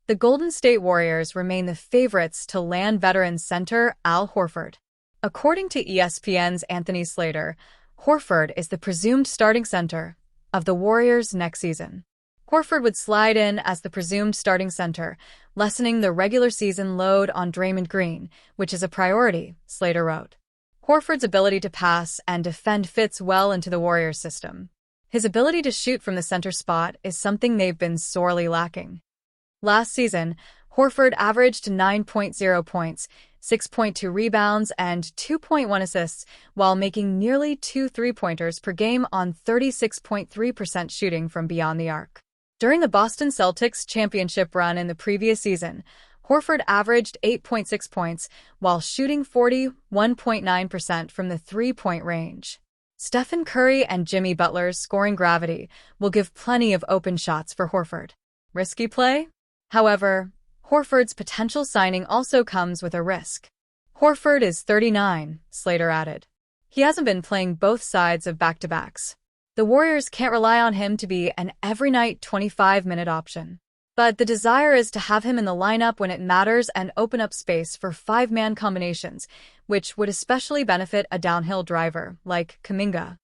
The Golden State Warriors remain the favorites to land veteran center Al Horford. According to ESPN's Anthony Slater, Horford is the presumed starting center of the Warriors next season. Horford would slide in as the presumed starting center, lessening the regular season load on Draymond Green, which is a priority, Slater wrote. Horford's ability to pass and defend fits well into the Warriors' system. His ability to shoot from the center spot is something they've been sorely lacking. Last season, Horford averaged 9.0 points, 6.2 rebounds, and 2.1 assists, while making nearly 2 three-pointers per game on 36.3% shooting from beyond the arc. During the Boston Celtics championship run in the previous season, Horford averaged 8.6 points, while shooting 41.9% from the three-point range. Stephen Curry and Jimmy Butler's scoring gravity will give plenty of open shots for Horford. Risky play? However, Horford's potential signing also comes with a risk. Horford is 39, Slater added. He hasn't been playing both sides of back-to-backs. The Warriors can't rely on him to be an every-night 25-minute option. But the desire is to have him in the lineup when it matters and open up space for five-man combinations, which would especially benefit a downhill driver like Kuminga.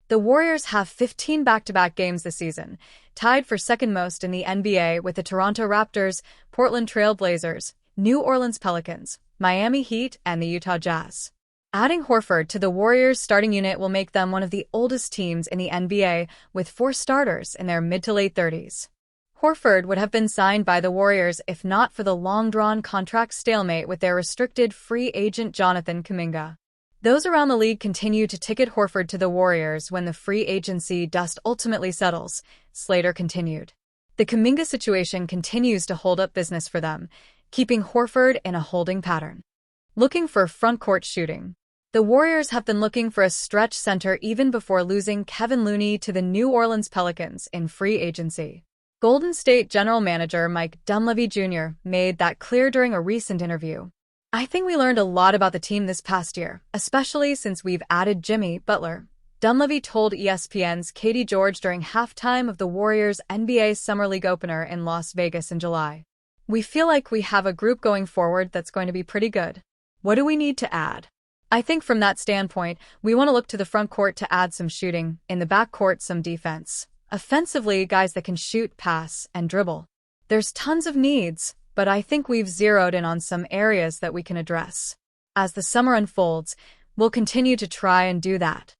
The Warriors have 15 back-to-back games this season, tied for second most in the NBA with the Toronto Raptors, Portland Trail Blazers, New Orleans Pelicans, Miami Heat, and the Utah Jazz. Adding Horford to the Warriors' starting unit will make them one of the oldest teams in the NBA, with 4 starters in their mid to late 30s. Horford would have been signed by the Warriors if not for the long-drawn contract stalemate with their restricted free agent Jonathan Kuminga. Those around the league continue to ticket Horford to the Warriors when the free agency dust ultimately settles, Slater continued. The Kuminga situation continues to hold up business for them, keeping Horford in a holding pattern. Looking for front-court shooting. The Warriors have been looking for a stretch center even before losing Kevin Looney to the New Orleans Pelicans in free agency. Golden State General Manager Mike Dunleavy Jr. made that clear during a recent interview. I think we learned a lot about the team this past year, especially since we've added Jimmy Butler. Dunleavy told ESPN's Katie George during halftime of the Warriors' NBA Summer League opener in Las Vegas in July. We feel like we have a group going forward that's going to be pretty good. What do we need to add? I think from that standpoint, we want to look to the front court to add some shooting, in the back court some defense. Offensively, guys that can shoot, pass, and dribble. There's tons of needs, but I think we've zeroed in on some areas that we can address. As the summer unfolds, we'll continue to try and do that.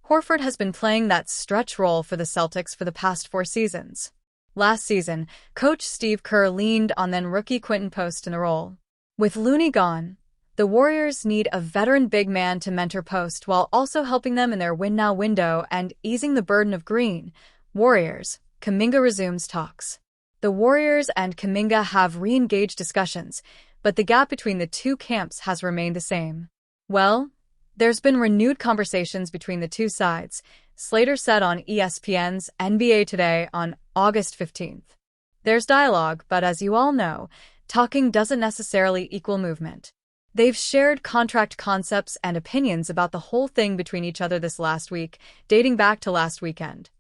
Horford has been playing that stretch role for the Celtics for the past 4 seasons. Last season, coach Steve Kerr leaned on then-rookie Quinton Post in the role. With Looney gone, the Warriors need a veteran big man to mentor Post while also helping them in their win-now window and easing the burden of Green. Warriors, Kuminga resumes talks. The Warriors and Kuminga have re-engaged discussions, but the gap between the two camps has remained the same. Well, there's been renewed conversations between the two sides, Slater said on ESPN's NBA Today on August 15th. There's dialogue, but as you all know, talking doesn't necessarily equal movement. They've shared contract concepts and opinions about the whole thing between each other this last week, dating back to last weekend.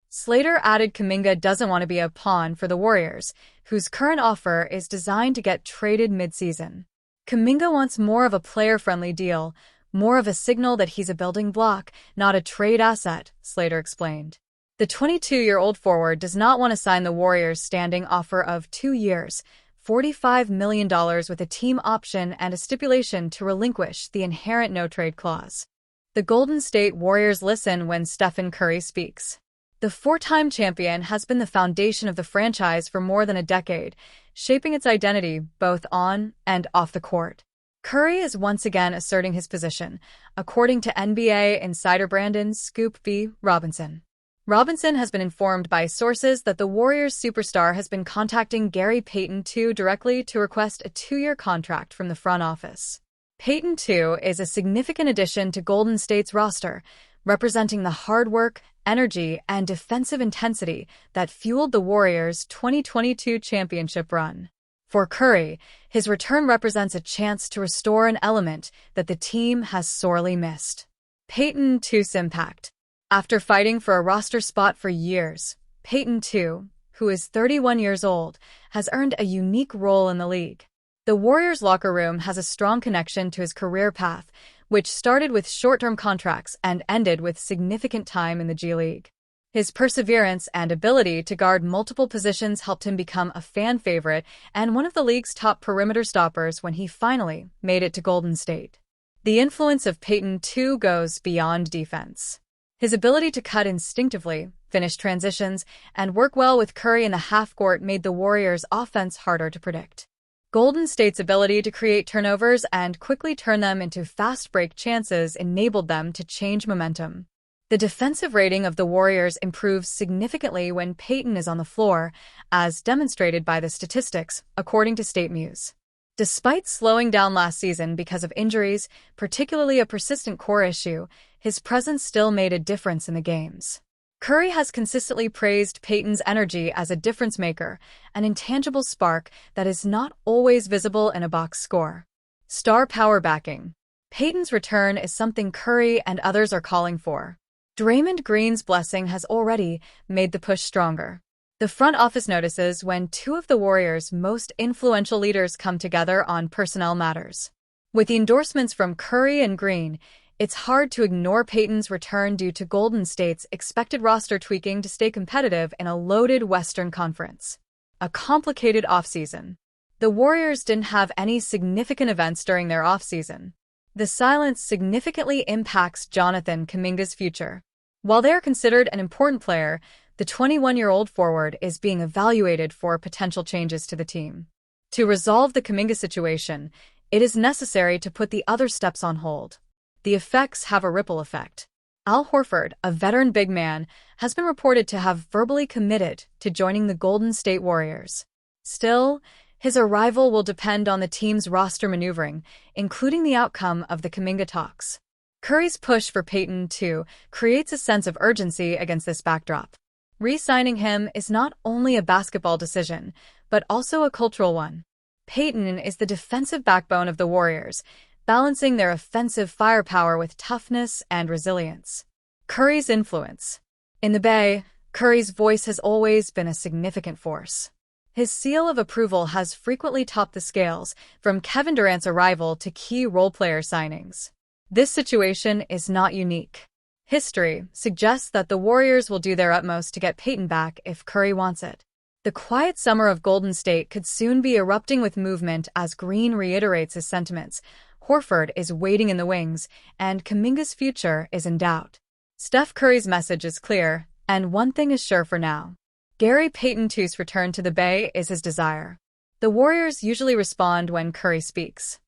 Slater added Kuminga doesn't want to be a pawn for the Warriors, whose current offer is designed to get traded mid-season. Kuminga wants more of a player-friendly deal, more of a signal that he's a building block, not a trade asset, Slater explained. The 22-year-old forward does not want to sign the Warriors' standing offer of 2 years, $45 million with a team option and a stipulation to relinquish the inherent no-trade clause. The Golden State Warriors listen when Stephen Curry speaks. The 4-time champion has been the foundation of the franchise for more than a decade, shaping its identity both on and off the court. Curry is once again asserting his position, according to NBA insider Brandon "Scoop V" Robinson. Robinson has been informed by sources that the Warriors superstar has been contacting Gary Payton II directly to request a 2-year contract from the front office. Payton II is a significant addition to Golden State's roster, representing the hard work, energy, and defensive intensity that fueled the Warriors' 2022 championship run. For Curry, his return represents a chance to restore an element that the team has sorely missed: Payton II's impact. After fighting for a roster spot for years, Payton II, who is 31 years old, has earned a unique role in the league. The Warriors' locker room has a strong connection to his career path, which started with short-term contracts and ended with significant time in the G League. His perseverance and ability to guard multiple positions helped him become a fan favorite and one of the league's top perimeter stoppers when he finally made it to Golden State. The influence of Payton, too, goes beyond defense. His ability to cut instinctively, finish transitions, and work well with Curry in the half-court made the Warriors' offense harder to predict. Golden State's ability to create turnovers and quickly turn them into fast-break chances enabled them to change momentum. The defensive rating of the Warriors improves significantly when Payton is on the floor, as demonstrated by the statistics, according to State Muse. Despite slowing down last season because of injuries, particularly a persistent core issue, his presence still made a difference in the games. Curry has consistently praised Payton's energy as a difference maker, an intangible spark that is not always visible in a box score. Star power backing. Payton's return is something Curry and others are calling for. Draymond Green's blessing has already made the push stronger. The front office notices when two of the Warriors' most influential leaders come together on personnel matters. With the endorsements from Curry and Green, it's hard to ignore Payton's return due to Golden State's expected roster tweaking to stay competitive in a loaded Western Conference. A complicated offseason. The Warriors didn't have any significant events during their offseason. The silence significantly impacts Jonathan Kuminga's future. While they are considered an important player, the 21-year-old forward is being evaluated for potential changes to the team. To resolve the Kuminga situation, it is necessary to put the other steps on hold. The effects have a ripple effect. Al Horford, a veteran big man, has been reported to have verbally committed to joining the Golden State Warriors. Still, his arrival will depend on the team's roster maneuvering, including the outcome of the Kuminga talks. Curry's push for Payton, too, creates a sense of urgency against this backdrop. Re-signing him is not only a basketball decision, but also a cultural one. Payton is the defensive backbone of the Warriors, balancing their offensive firepower with toughness and resilience. Curry's influence. In the Bay, Curry's voice has always been a significant force. His seal of approval has frequently topped the scales, from Kevin Durant's arrival to key role-player signings. This situation is not unique. History suggests that the Warriors will do their utmost to get Payton back if Curry wants it. The quiet summer of Golden State could soon be erupting with movement as Green reiterates his sentiments. Horford is waiting in the wings, and Kuminga's future is in doubt. Steph Curry's message is clear, and one thing is sure for now. Gary Payton II's return to the Bay is his desire. The Warriors usually respond when Curry speaks.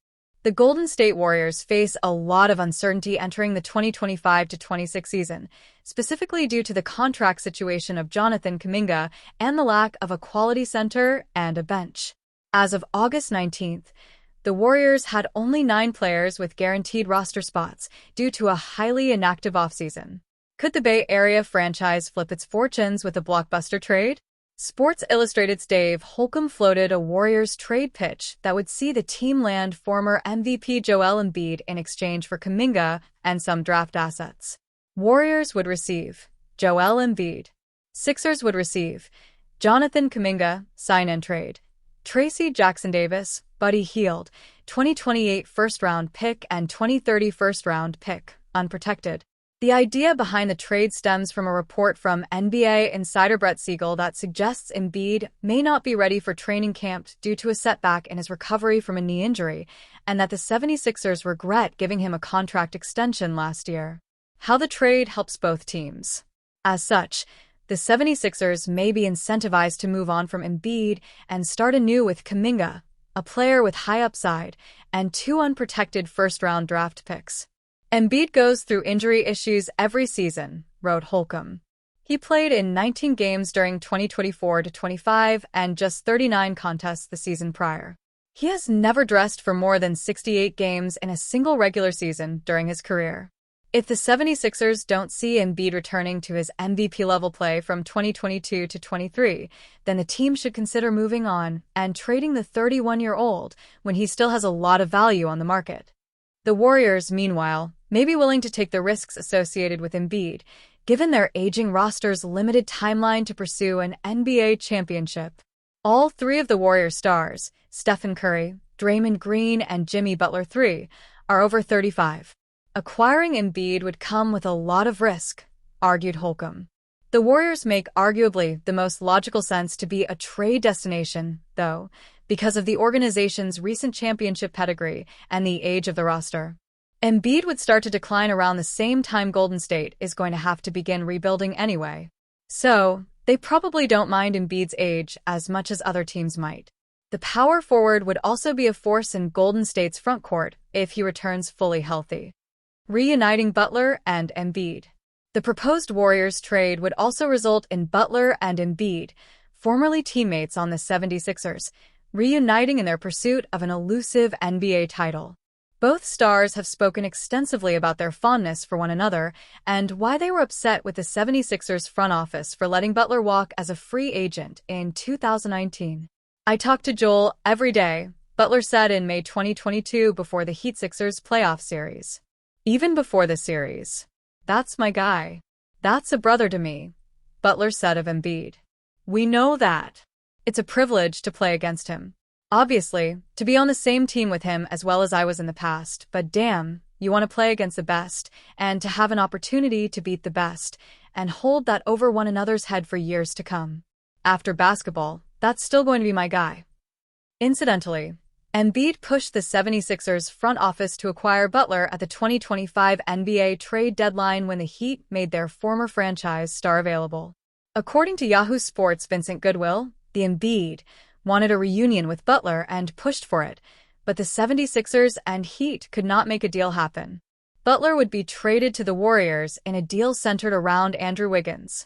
The Golden State Warriors face a lot of uncertainty entering the 2025-26 season, specifically due to the contract situation of Jonathan Kuminga and the lack of a quality center and a bench. As of August 19th, the Warriors had only 9 players with guaranteed roster spots due to a highly inactive offseason. Could the Bay Area franchise flip its fortunes with a blockbuster trade? Sports Illustrated's Dave Holcomb floated a Warriors trade pitch that would see the team land former MVP Joel Embiid in exchange for Kuminga and some draft assets. Warriors would receive Joel Embiid. Sixers would receive Jonathan Kuminga, sign and trade. Tracy Jackson-Davis, Buddy Hield, 2028 first-round pick and 2030 first-round pick, unprotected. The idea behind the trade stems from a report from NBA insider Brett Siegel that suggests Embiid may not be ready for training camp due to a setback in his recovery from a knee injury, and that the 76ers regret giving him a contract extension last year. How the trade helps both teams. As such, the 76ers may be incentivized to move on from Embiid and start anew with Kuminga, a player with high upside, and 2 unprotected first-round draft picks. Embiid goes through injury issues every season, wrote Holcomb. He played in 19 games during 2024-25 and just 39 contests the season prior. He has never dressed for more than 68 games in a single regular season during his career. If the 76ers don't see Embiid returning to his MVP-level play from 2022-23, then the team should consider moving on and trading the 31-year-old when he still has a lot of value on the market. The Warriors, meanwhile, may be willing to take the risks associated with Embiid, given their aging roster's limited timeline to pursue an NBA championship. All three of the Warriors stars, Stephen Curry, Draymond Green, and Jimmy Butler III, are over 35. Acquiring Embiid would come with a lot of risk, argued Holcomb. The Warriors make arguably the most logical sense to be a trade destination, though, because of the organization's recent championship pedigree and the age of the roster. Embiid would start to decline around the same time Golden State is going to have to begin rebuilding anyway. So, they probably don't mind Embiid's age as much as other teams might. The power forward would also be a force in Golden State's frontcourt if he returns fully healthy. Reuniting Butler and Embiid. The proposed Warriors trade would also result in Butler and Embiid, formerly teammates on the 76ers, reuniting in their pursuit of an elusive NBA title. Both stars have spoken extensively about their fondness for one another and why they were upset with the 76ers front office for letting Butler walk as a free agent in 2019. "I talk to Joel every day," Butler said in May 2022 before the Heat-Sixers playoff series. "Even before the series. That's my guy. That's a brother to me," Butler said of Embiid. "We know that. It's a privilege to play against him. Obviously, to be on the same team with him as well as I was in the past, but damn, you want to play against the best, and to have an opportunity to beat the best, and hold that over one another's head for years to come. After basketball, that's still going to be my guy." Incidentally, Embiid pushed the 76ers front office to acquire Butler at the 2025 NBA trade deadline when the Heat made their former franchise star available. According to Yahoo Sports' Vincent Goodwill, the Embiid wanted a reunion with Butler and pushed for it, but the 76ers and Heat could not make a deal happen. Butler would be traded to the Warriors in a deal centered around Andrew Wiggins.